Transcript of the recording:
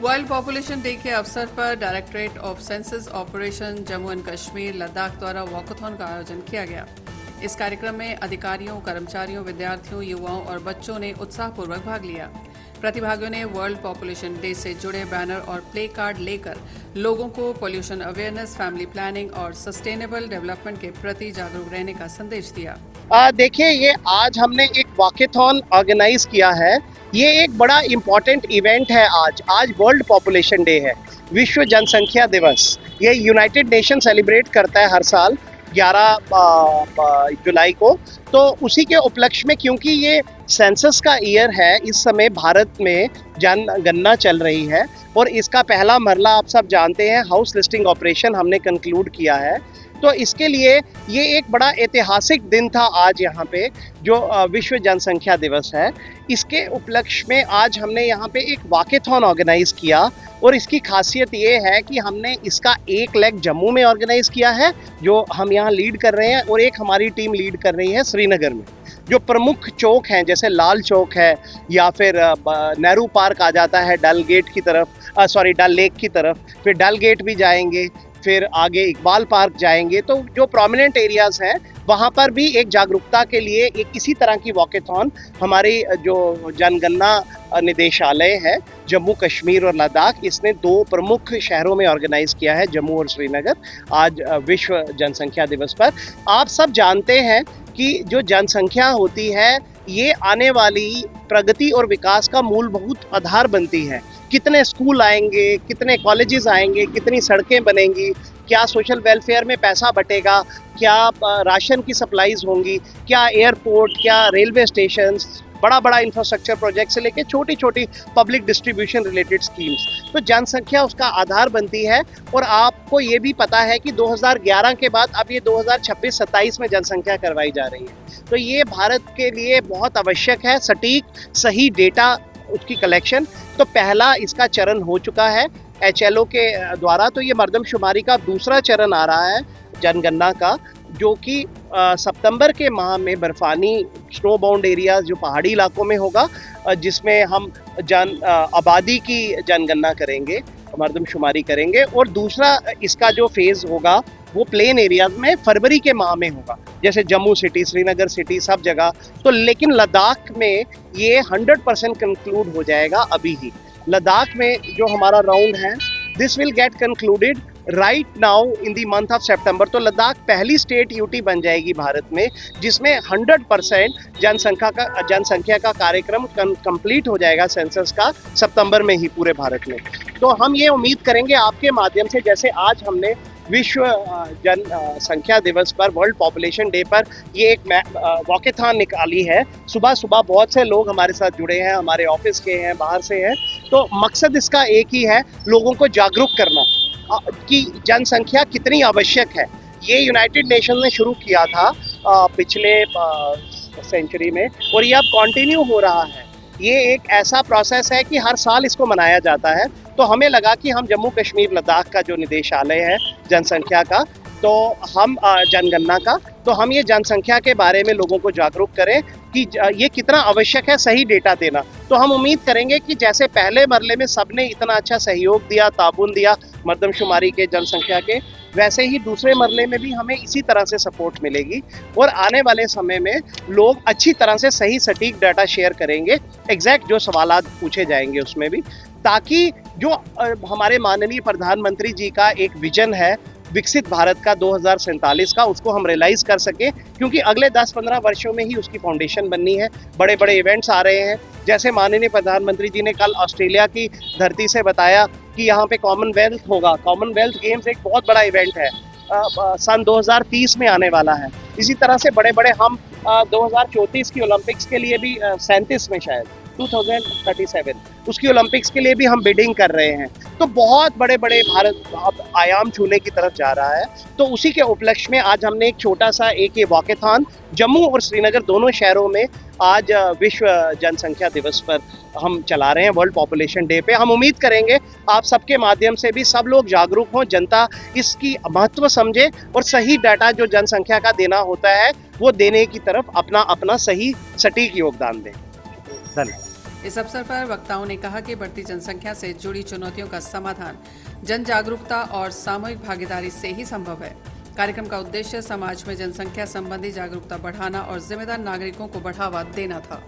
World population day के अवसर पर directorate of census operation Jammu and Kashmir Ladakh द्वारा वॉकथॉन का आयोजन किया गया। इस कार्यक्रम में अधिकारियों, कर्मचारियों, विद्यार्थियों, युवाओं और बच्चों ने उत्साहपूर्वक भाग लिया। प्रतिभागियों ने वर्ल्ड पॉपुलेशन डे से जुड़े बैनर और प्ले कार्ड लेकर लोगों को पॉल्यूशन अवेयरनेस, फैमिली प्लानिंग और सस्टेनेबल डेवलपमेंट के प्रति जागरूक रहने का संदेश दिया। देखिए, ये आज हमने एक वॉकेथॉन ऑर्गेनाइज किया है। ये एक बड़ा इम्पॉर्टेंट इवेंट है। आज वर्ल्ड पॉपुलेशन डे है, विश्व जनसंख्या दिवस। ये यूनाइटेड नेशन सेलिब्रेट करता है हर साल 11 जुलाई को। तो उसी के उपलक्ष्य में, क्योंकि ये सेंसस का ईयर है, इस समय भारत में जनगणना चल रही है और इसका पहला मरला आप सब जानते हैं, हाउस लिस्टिंग ऑपरेशन हमने कंक्लूड किया है। तो इसके लिए ये एक बड़ा ऐतिहासिक दिन था आज यहाँ पे, जो विश्व जनसंख्या दिवस है। इसके उपलक्ष्य में आज हमने यहाँ पे एक वॉकेथॉन ऑर्गेनाइज किया और इसकी खासियत ये है कि हमने इसका एक लेग जम्मू में ऑर्गेनाइज किया है, जो हम यहाँ लीड कर रहे हैं, और एक हमारी टीम लीड कर रही है श्रीनगर में। जो प्रमुख चौक हैं, जैसे लाल चौक है या फिर नेहरू पार्क आ जाता है डल गेट की तरफ, डल लेक की तरफ, फिर डल गेट भी जाएंगे, फिर आगे इकबाल पार्क जाएंगे। तो जो प्रोमिनेंट एरियाज हैं वहाँ पर भी एक जागरूकता के लिए एक इसी तरह की वॉकेथॉन हमारी जो जनगणना निदेशालय है जम्मू कश्मीर और लद्दाख, इसने 2 प्रमुख शहरों में ऑर्गेनाइज किया है, जम्मू और श्रीनगर, आज विश्व जनसंख्या दिवस पर। आप सब जानते हैं कि जो जनसंख्या होती है ये आने वाली प्रगति और विकास का मूलभूत आधार बनती है। कितने स्कूल आएंगे, कितने कॉलेजेस आएंगे, कितनी सड़कें बनेंगी, क्या सोशल वेलफेयर में पैसा बटेगा, क्या राशन की सप्लाईज होंगी, क्या एयरपोर्ट, क्या रेलवे स्टेशंस, बड़ा बड़ा इंफ्रास्ट्रक्चर प्रोजेक्ट से लेके छोटी छोटी पब्लिक डिस्ट्रीब्यूशन रिलेटेड स्कीम्स। तो जनसंख्या उसका आधार बनती है। और आपको ये भी पता है कि 2011 के बाद अब ये 2026-27 में जनसंख्या करवाई जा रही है। तो ये भारत के लिए बहुत आवश्यक है, सटीक सही डेटा उसकी कलेक्शन। तो पहला इसका चरण हो चुका है HLO के द्वारा। तो ये मर्दमशुमारी का दूसरा चरण आ रहा है जनगणना का, जो कि सितंबर के माह में बर्फानी स्नो बाउंड एरियाज जो पहाड़ी इलाकों में होगा, जिसमें हम आबादी की जनगणना करेंगे, मर्दमशुमारी करेंगे। और दूसरा इसका जो फेज होगा वो प्लेन एरियाज में फरवरी के माह में होगा, जैसे जम्मू सिटी, श्रीनगर सिटी, सब जगह। तो लेकिन लद्दाख में ये 100% कंक्लूड हो जाएगा अभी ही। लद्दाख में जो हमारा राउंड है, this will get concluded right now in the month of सितंबर। तो लद्दाख पहली स्टेट यूटी बन जाएगी भारत में, जिसमें 100% जनसंख्या का कार्यक्रम कंप्लीट हो जाएगा सेंसस का सितंबर में ही पूरे भारत में। तो हम ये उम्मीद करेंगे आपके माध्यम से, जैसे आज हमने विश्व जनसंख्या दिवस पर, वर्ल्ड पॉपुलेशन डे पर ये एक वॉकेथॉन निकाली है। सुबह सुबह बहुत से लोग हमारे साथ जुड़े हैं, हमारे ऑफिस के हैं, बाहर से हैं। तो मकसद इसका एक ही है, लोगों को जागरूक करना कि जनसंख्या कितनी आवश्यक है। ये यूनाइटेड नेशन ने शुरू किया था पिछले सेंचुरी में, और ये अब कंटिन्यू हो रहा है। ये एक ऐसा प्रोसेस है कि हर साल इसको मनाया जाता है। तो हमें लगा कि हम जम्मू कश्मीर लद्दाख का जो निदेशालय है जनसंख्या का, तो हम जनगणना का, तो हम ये जनसंख्या के बारे में लोगों को जागरूक करें कि ये कितना आवश्यक है सही डेटा देना। तो हम उम्मीद करेंगे कि जैसे पहले मरले में सबने इतना अच्छा सहयोग दिया, ताबून दिया मर्दमशुमारी के, जनसंख्या के, वैसे ही दूसरे मरले में भी हमें इसी तरह से सपोर्ट मिलेगी। और आने वाले समय में लोग अच्छी तरह से सही सटीक डाटा शेयर करेंगे, एग्जैक्ट जो सवालात पूछे जाएंगे उसमें भी, ताकि जो हमारे माननीय प्रधानमंत्री जी का एक विजन है विकसित भारत का 2047 का, उसको हम रियलाइज कर सके। क्योंकि अगले 10-15 वर्षों में ही उसकी फाउंडेशन बननी है। बड़े बड़े इवेंट्स आ रहे हैं, जैसे माननीय प्रधानमंत्री जी ने कल ऑस्ट्रेलिया की धरती से बताया कि यहाँ पे कॉमनवेल्थ होगा। कॉमनवेल्थ गेम्स एक बहुत बड़ा इवेंट है, सन 2030 में आने वाला है। इसी तरह से बड़े बड़े हम 2034 की ओलंपिक्स के लिए भी 37 में शायद 2037 उसकी ओलंपिक्स के लिए भी हम बिडिंग कर रहे हैं। तो बहुत बड़े बड़े भारत अब आयाम छूने की तरफ जा रहा है। तो उसी के उपलक्ष्य में आज हमने एक छोटा सा ये वॉकेथॉन जम्मू और श्रीनगर दोनों शहरों में आज विश्व जनसंख्या दिवस पर हम चला रहे हैं, वर्ल्ड पॉपुलेशन डे पे। हम उम्मीद करेंगे आप सबके माध्यम से भी सब लोग जागरूक हों, जनता इसकी महत्व समझे और सही डाटा जो जनसंख्या का देना होता है वो देने की तरफ अपना अपना सही सटीक योगदान दें। धन्यवाद। इस अवसर पर वक्ताओं ने कहा कि बढ़ती जनसंख्या से जुड़ी चुनौतियों का समाधान जन जागरूकता और सामूहिक भागीदारी से ही संभव है। कार्यक्रम का उद्देश्य समाज में जनसंख्या संबंधी जागरूकता बढ़ाना और जिम्मेदार नागरिकों को बढ़ावा देना था।